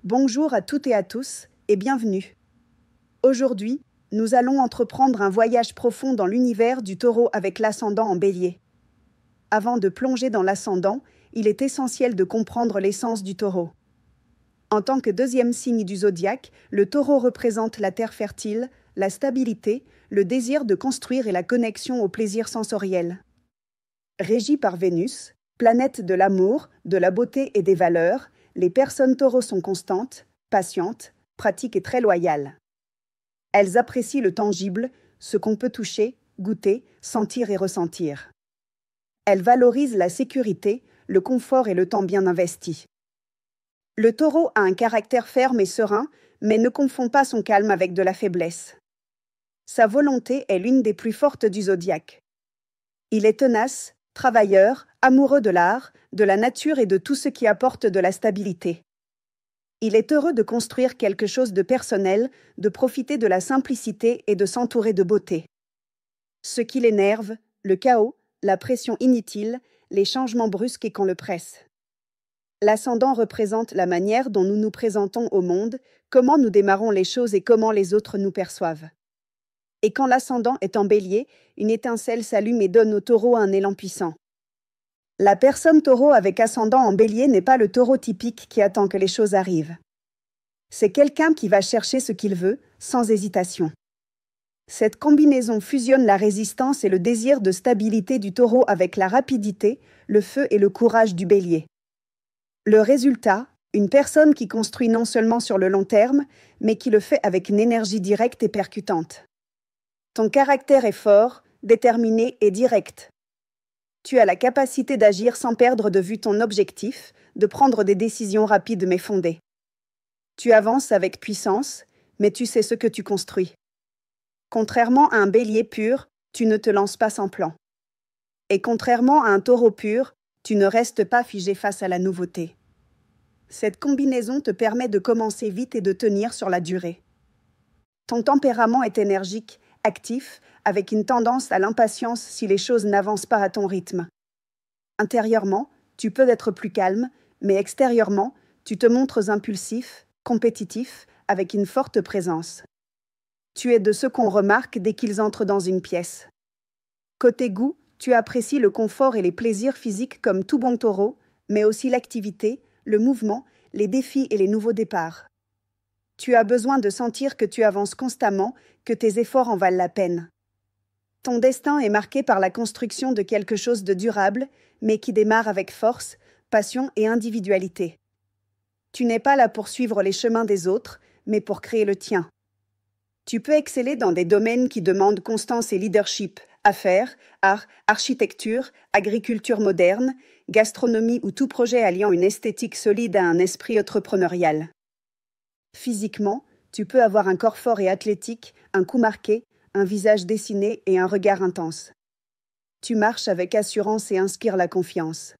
Bonjour à toutes et à tous, et bienvenue. Aujourd'hui, nous allons entreprendre un voyage profond dans l'univers du taureau avec l'ascendant en bélier. Avant de plonger dans l'ascendant, il est essentiel de comprendre l'essence du taureau. En tant que deuxième signe du zodiaque, le taureau représente la terre fertile, la stabilité, le désir de construire et la connexion au plaisir sensoriel. Régi par Vénus, planète de l'amour, de la beauté et des valeurs, les personnes taureaux sont constantes, patientes, pratiques et très loyales. Elles apprécient le tangible, ce qu'on peut toucher, goûter, sentir et ressentir. Elles valorisent la sécurité, le confort et le temps bien investi. Le taureau a un caractère ferme et serein, mais ne confond pas son calme avec de la faiblesse. Sa volonté est l'une des plus fortes du zodiaque. Il est tenace, travailleur, amoureux de l'art, de la nature et de tout ce qui apporte de la stabilité. Il est heureux de construire quelque chose de personnel, de profiter de la simplicité et de s'entourer de beauté. Ce qui l'énerve, le chaos, la pression inutile, les changements brusques et qu'on le presse. L'ascendant représente la manière dont nous nous présentons au monde, comment nous démarrons les choses et comment les autres nous perçoivent. Et quand l'ascendant est en bélier, une étincelle s'allume et donne au taureau un élan puissant. La personne taureau avec ascendant en bélier n'est pas le taureau typique qui attend que les choses arrivent. C'est quelqu'un qui va chercher ce qu'il veut, sans hésitation. Cette combinaison fusionne la résistance et le désir de stabilité du taureau avec la rapidité, le feu et le courage du bélier. Le résultat, une personne qui construit non seulement sur le long terme, mais qui le fait avec une énergie directe et percutante. Ton caractère est fort, déterminé et direct. Tu as la capacité d'agir sans perdre de vue ton objectif, de prendre des décisions rapides mais fondées. Tu avances avec puissance, mais tu sais ce que tu construis. Contrairement à un bélier pur, tu ne te lances pas sans plan. Et contrairement à un taureau pur, tu ne restes pas figé face à la nouveauté. Cette combinaison te permet de commencer vite et de tenir sur la durée. Ton tempérament est énergique, actif, avec une tendance à l'impatience si les choses n'avancent pas à ton rythme. Intérieurement, tu peux être plus calme, mais extérieurement, tu te montres impulsif, compétitif, avec une forte présence. Tu es de ceux qu'on remarque dès qu'ils entrent dans une pièce. Côté goût, tu apprécies le confort et les plaisirs physiques comme tout bon taureau, mais aussi l'activité, le mouvement, les défis et les nouveaux départs. Tu as besoin de sentir que tu avances constamment, que tes efforts en valent la peine. Ton destin est marqué par la construction de quelque chose de durable, mais qui démarre avec force, passion et individualité. Tu n'es pas là pour suivre les chemins des autres, mais pour créer le tien. Tu peux exceller dans des domaines qui demandent constance et leadership, affaires, art, architecture, agriculture moderne, gastronomie ou tout projet alliant une esthétique solide à un esprit entrepreneurial. Physiquement, tu peux avoir un corps fort et athlétique, un cou marqué, un visage dessiné et un regard intense. Tu marches avec assurance et inspires la confiance.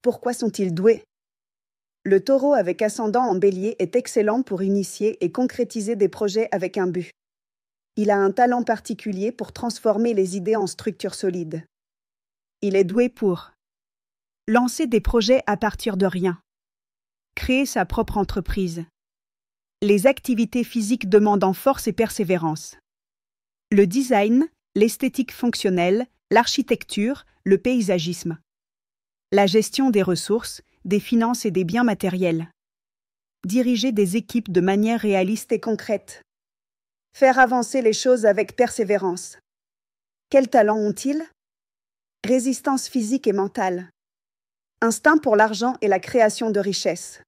Pourquoi sont-ils doués ? Le taureau avec ascendant en bélier est excellent pour initier et concrétiser des projets avec un but. Il a un talent particulier pour transformer les idées en structures solides. Il est doué pour lancer des projets à partir de rien, créer sa propre entreprise. Les activités physiques demandant force et persévérance. Le design, l'esthétique fonctionnelle, l'architecture, le paysagisme. La gestion des ressources, des finances et des biens matériels. Diriger des équipes de manière réaliste et concrète. Faire avancer les choses avec persévérance. Quels talents ont-ils ? Résistance physique et mentale. Instinct pour l'argent et la création de richesses.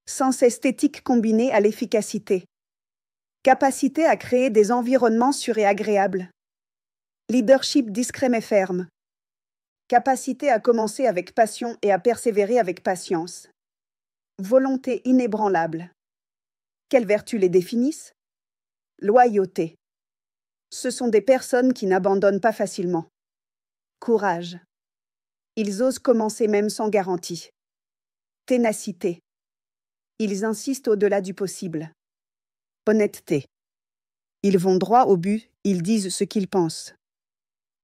Sens esthétique combiné à l'efficacité. Capacité à créer des environnements sûrs et agréables. Leadership discret mais ferme. Capacité à commencer avec passion et à persévérer avec patience. Volonté inébranlable. Quelles vertus les définissent ? Loyauté. Ce sont des personnes qui n'abandonnent pas facilement. Courage. Ils osent commencer même sans garantie. Ténacité. Ils insistent au-delà du possible. Honnêteté. Ils vont droit au but, ils disent ce qu'ils pensent.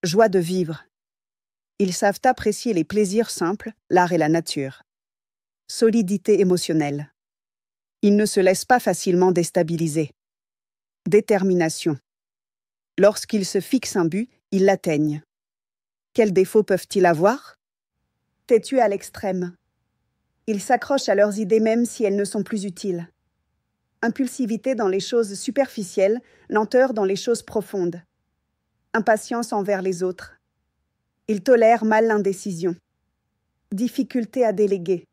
Joie de vivre. Ils savent apprécier les plaisirs simples, l'art et la nature. Solidité émotionnelle. Ils ne se laissent pas facilement déstabiliser. Détermination. Lorsqu'ils se fixent un but, ils l'atteignent. Quels défauts peuvent-ils avoir? Têtus à l'extrême. Ils s'accrochent à leurs idées même si elles ne sont plus utiles. Impulsivité dans les choses superficielles, lenteur dans les choses profondes. Impatience envers les autres. Ils tolèrent mal l'indécision. Difficulté à déléguer.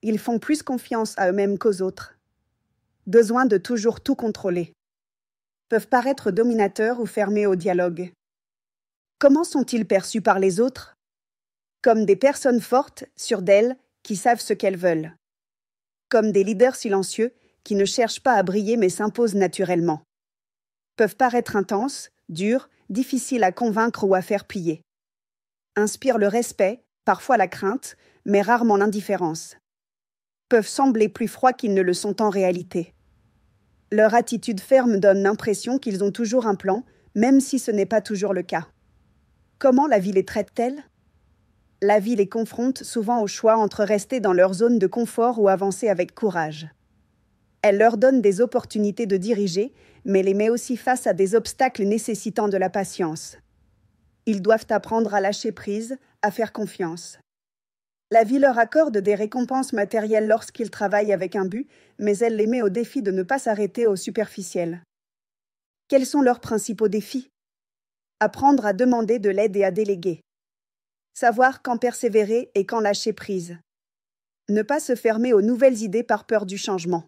Ils font plus confiance à eux-mêmes qu'aux autres. Besoin de toujours tout contrôler. Peuvent paraître dominateurs ou fermés au dialogue. Comment sont-ils perçus par les autres? Comme des personnes fortes, sûres d'elles, qui savent ce qu'elles veulent. Comme des leaders silencieux, qui ne cherchent pas à briller mais s'imposent naturellement. Peuvent paraître intenses, durs, difficiles à convaincre ou à faire plier. Inspirent le respect, parfois la crainte, mais rarement l'indifférence. Peuvent sembler plus froids qu'ils ne le sont en réalité. Leur attitude ferme donne l'impression qu'ils ont toujours un plan, même si ce n'est pas toujours le cas. Comment la vie les traite-t-elle? La vie les confronte souvent au choix entre rester dans leur zone de confort ou avancer avec courage. Elle leur donne des opportunités de diriger, mais les met aussi face à des obstacles nécessitant de la patience. Ils doivent apprendre à lâcher prise, à faire confiance. La vie leur accorde des récompenses matérielles lorsqu'ils travaillent avec un but, mais elle les met au défi de ne pas s'arrêter au superficiel. Quels sont leurs principaux défis? Apprendre à demander de l'aide et à déléguer. Savoir quand persévérer et quand lâcher prise. Ne pas se fermer aux nouvelles idées par peur du changement.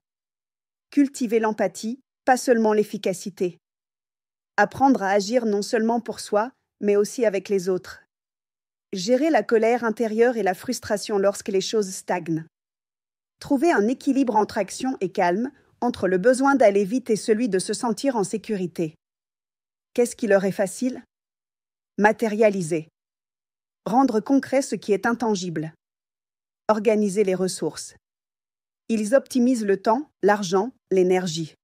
Cultiver l'empathie, pas seulement l'efficacité. Apprendre à agir non seulement pour soi, mais aussi avec les autres. Gérer la colère intérieure et la frustration lorsque les choses stagnent. Trouver un équilibre entre action et calme, entre le besoin d'aller vite et celui de se sentir en sécurité. Qu'est-ce qui leur est facile? Matérialiser. Rendre concret ce qui est intangible. Organiser les ressources. Ils optimisent le temps, l'argent, l'énergie.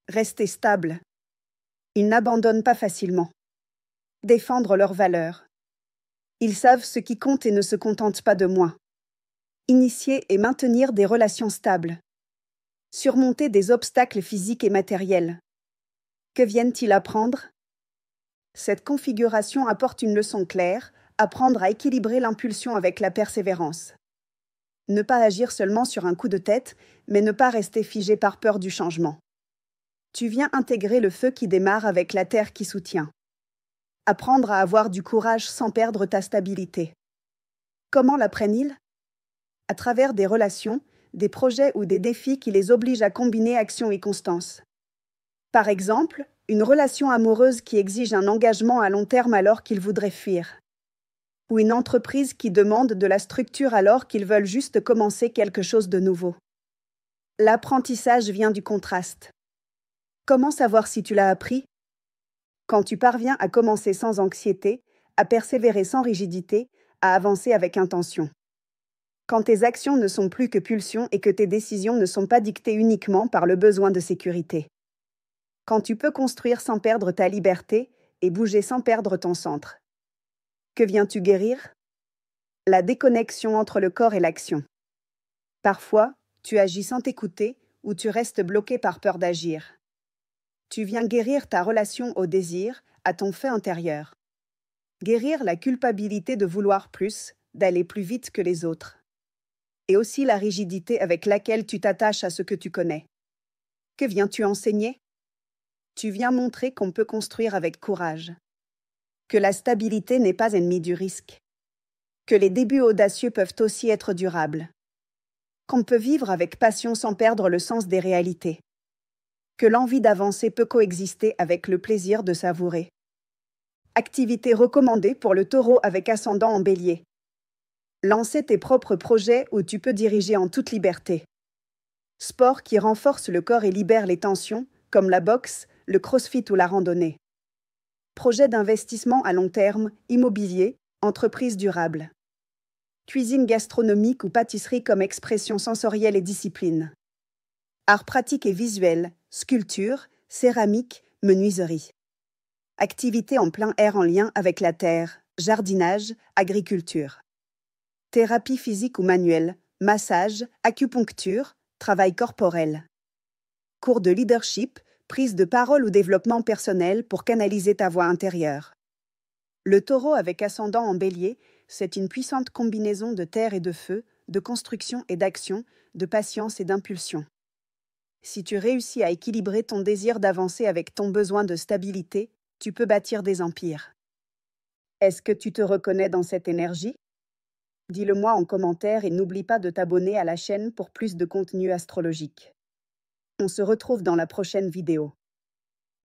Rester stable. Ils n'abandonnent pas facilement. Défendre leurs valeurs. Ils savent ce qui compte et ne se contentent pas de moins. Initier et maintenir des relations stables. Surmonter des obstacles physiques et matériels. Que viennent-ils apprendre? Cette configuration apporte une leçon claire, apprendre à équilibrer l'impulsion avec la persévérance. Ne pas agir seulement sur un coup de tête, mais ne pas rester figé par peur du changement. Tu viens intégrer le feu qui démarre avec la terre qui soutient. Apprendre à avoir du courage sans perdre ta stabilité. Comment l'apprennent-ils? À travers des relations, des projets ou des défis qui les obligent à combiner action et constance. Par exemple, une relation amoureuse qui exige un engagement à long terme alors qu'ils voudraient fuir. Ou une entreprise qui demande de la structure alors qu'ils veulent juste commencer quelque chose de nouveau. L'apprentissage vient du contraste. Comment savoir si tu l'as appris? Quand tu parviens à commencer sans anxiété, à persévérer sans rigidité, à avancer avec intention. Quand tes actions ne sont plus que pulsions et que tes décisions ne sont pas dictées uniquement par le besoin de sécurité. Quand tu peux construire sans perdre ta liberté et bouger sans perdre ton centre. Que viens-tu guérir? La déconnexion entre le corps et l'action. Parfois, tu agis sans t'écouter ou tu restes bloqué par peur d'agir. Tu viens guérir ta relation au désir, à ton fait intérieur. Guérir la culpabilité de vouloir plus, d'aller plus vite que les autres. Et aussi la rigidité avec laquelle tu t'attaches à ce que tu connais. Que viens-tu enseigner? Tu viens montrer qu'on peut construire avec courage. Que la stabilité n'est pas ennemie du risque. Que les débuts audacieux peuvent aussi être durables. Qu'on peut vivre avec passion sans perdre le sens des réalités. Que l'envie d'avancer peut coexister avec le plaisir de savourer. Activité recommandée pour le taureau avec ascendant en bélier. Lancer tes propres projets où tu peux diriger en toute liberté. Sport qui renforce le corps et libère les tensions, comme la boxe, le crossfit ou la randonnée. Projet d'investissement à long terme, immobilier, entreprise durable. Cuisine gastronomique ou pâtisserie comme expression sensorielle et discipline. Arts pratiques et visuels, sculpture, céramique, menuiserie. Activités en plein air en lien avec la terre, jardinage, agriculture. Thérapie physique ou manuelle, massage, acupuncture, Travail corporel. Cours de leadership, prise de parole ou développement personnel pour canaliser ta voix intérieure. Le taureau avec ascendant en bélier, c'est une puissante combinaison de terre et de feu, de construction et d'action, de patience et d'impulsion. Si tu réussis à équilibrer ton désir d'avancer avec ton besoin de stabilité, tu peux bâtir des empires. Est-ce que tu te reconnais dans cette énergie? Dis-le-moi en commentaire et n'oublie pas de t'abonner à la chaîne pour plus de contenu astrologique. On se retrouve dans la prochaine vidéo.